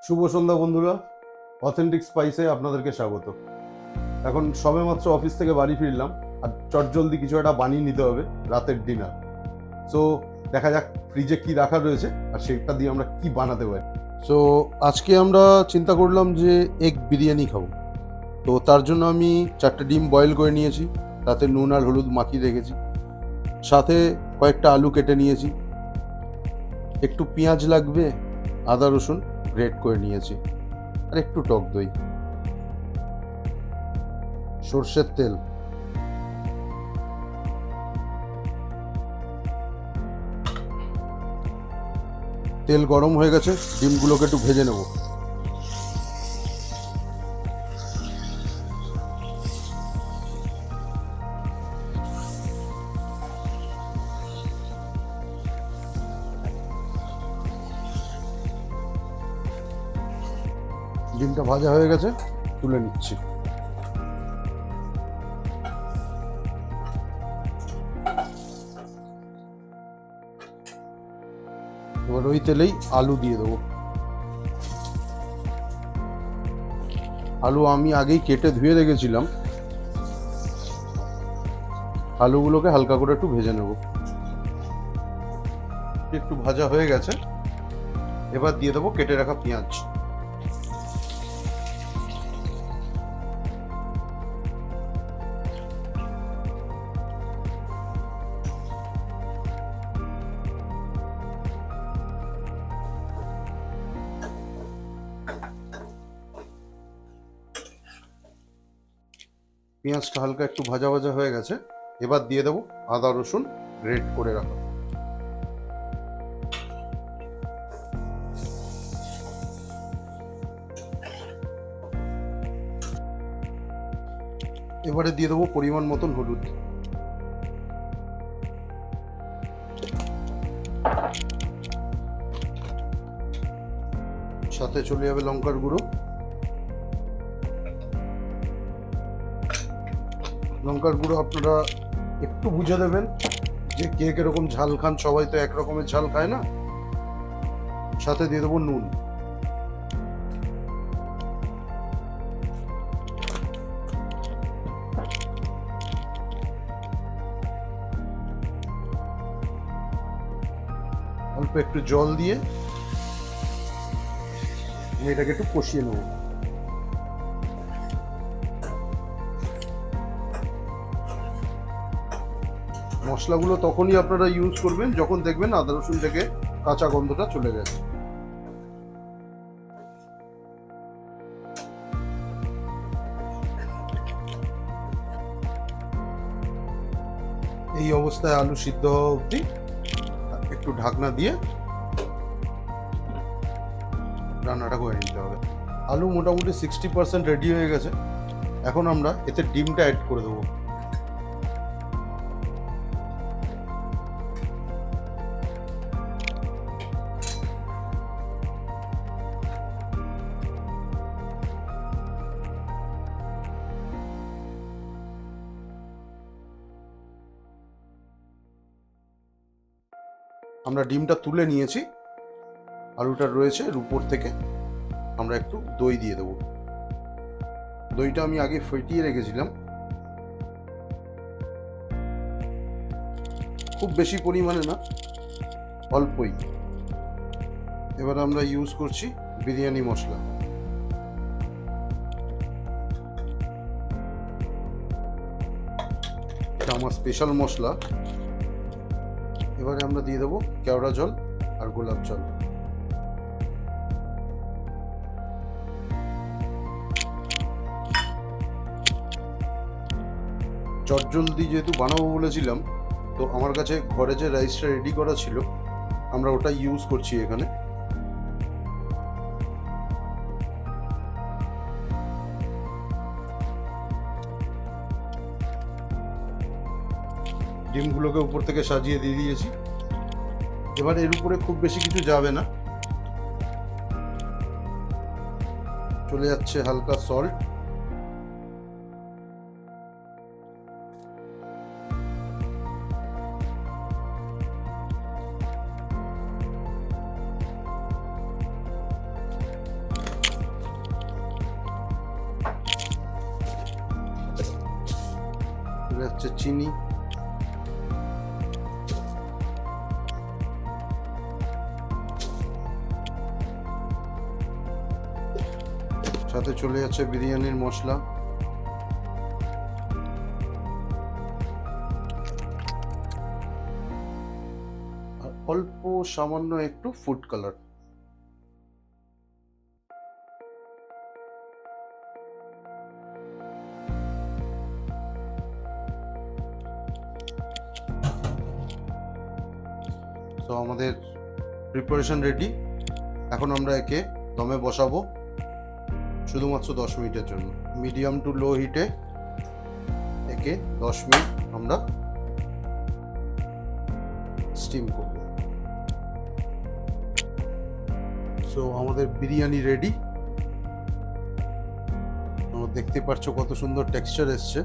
শুভ সন্ধ্যা বন্ধুরা, অথেন্টিক স্পাইসে আপনাদেরকে স্বাগত। এখন সবেমাত্র অফিস থেকে বাড়ি ফিরলাম, আর চটজলদি কিছু একটা বানিয়ে নিতে হবে রাতের ডিনার। সো দেখা যাক ফ্রিজে কি রাখা রয়েছে আর সেটা দিয়ে আমরা কি বানাতে পারি। সো আজকে আমরা চিন্তা করলাম যে এগ বিরিয়ানি খাবো। তো তার জন্য আমি 4টে ডিম বয়েল করে নিয়েছি, তাতে নুন আর হলুদ মাখিয়ে রেখেছি। সাথে কয়েকটা আলু কেটে নিয়েছি, একটু পেঁয়াজ লাগবে, আদা রসুন গ্রেট করে নিয়েছি, আর একটু টক দই, সর্ষের তেল, তেল গরম হয়ে গেছে, ডিমগুলোকে একটু ভেজে নেব। ডিমটা ভাজা হয়ে গেছে, তুলে নিচ্ছি। এবার ওই তেলেই আলু দিয়ে দেবো। আলু আমি আগেই কেটে ধুয়ে রেখেছিলাম। আলুগুলোকে হালকা করে একটু ভেজে নেব। একটু ভাজা হয়ে গেছে, এবার দিয়ে দেবো কেটে রাখা পেঁয়াজ। পেঁয়াজটা হালকা একটু ভাজা ভাজা হয়ে গেছে, এবার দিয়ে দেবো আদা রসুন গ্রেট করে রাখা। এবারে দিয়ে দেবো পরিমাণ মতন হলুদ, সাথে চলে যাবে লঙ্কার গুঁড়ো। লঙ্কার গুঁড়ো আপনারা একটু বুঝে দেবেন যে কে কিরকম ঝাল খান, সবাই তো এক রকমের ঝাল খায় না। সাথে দিয়ে দেবো নুন। অল্প একটু জল দিয়ে এটাকে একটু কষিয়ে নেব। মশলাগুলো তখনই আপনারা ইউজ করবেন যখন দেখবেন আদা রসুন থেকে কাঁচা গন্ধটা চলে গেছে। এই অবস্থায় আলু সিদ্ধ হওয়া অবধি একটু ঢাকনা দিয়ে রান্নাটা করে নিতে হবে। আলু মোটামুটি 60% রেডি হয়ে গেছে। এখন আমরা এতে ডিমটা অ্যাড করে দেবো। আমরা ডিমটা তুলে নিয়েছি, আলুটা রয়েছে এর উপর থেকে আমরা একটু দই দিয়ে দেবো। দইটা আমি আগে ফেটিয়ে রেখেছিলাম, খুব বেশি পরিমাণে না, অল্পই। এবার আমরা ইউজ করছি বিরিয়ানি মশলা। এটা আমার স্পেশাল মশলা। এবারে আমরা দিয়ে দেবো কেওড়া জল আর গোলাপ জল। চটজলদি যেহেতু বানাবো বলেছিলাম, তো আমার কাছে ঘরে যে রাইসটা রেডি করা ছিল আমরা ওটা ইউজ করছি এখানে। ডিমগুলোকে উপর থেকে সাজিয়ে দিয়ে দিয়েছি। এবার এর উপরে খুব বেশি কিছু যাবে না, চলে যাচ্ছে হালকা সল্ট, হচ্ছে চিনি, সাথে চলে যাচ্ছে বিরিয়ানির মশলা, আর অল্প সামান্য একটু ফুড কালার। তো আমাদের প্রিপারেশন রেডি। এখন আমরা একে দমে বসাবো শুধুমাত্র 10 মিনিটের জন্য। মিডিয়াম টু লো হিটে একে 10 মিনিট আমরা স্টিম করব। সো আমাদের বিরিয়ানি রেডি। তোমরা দেখতে পাচ্ছ কত সুন্দর টেক্সচার এসছে।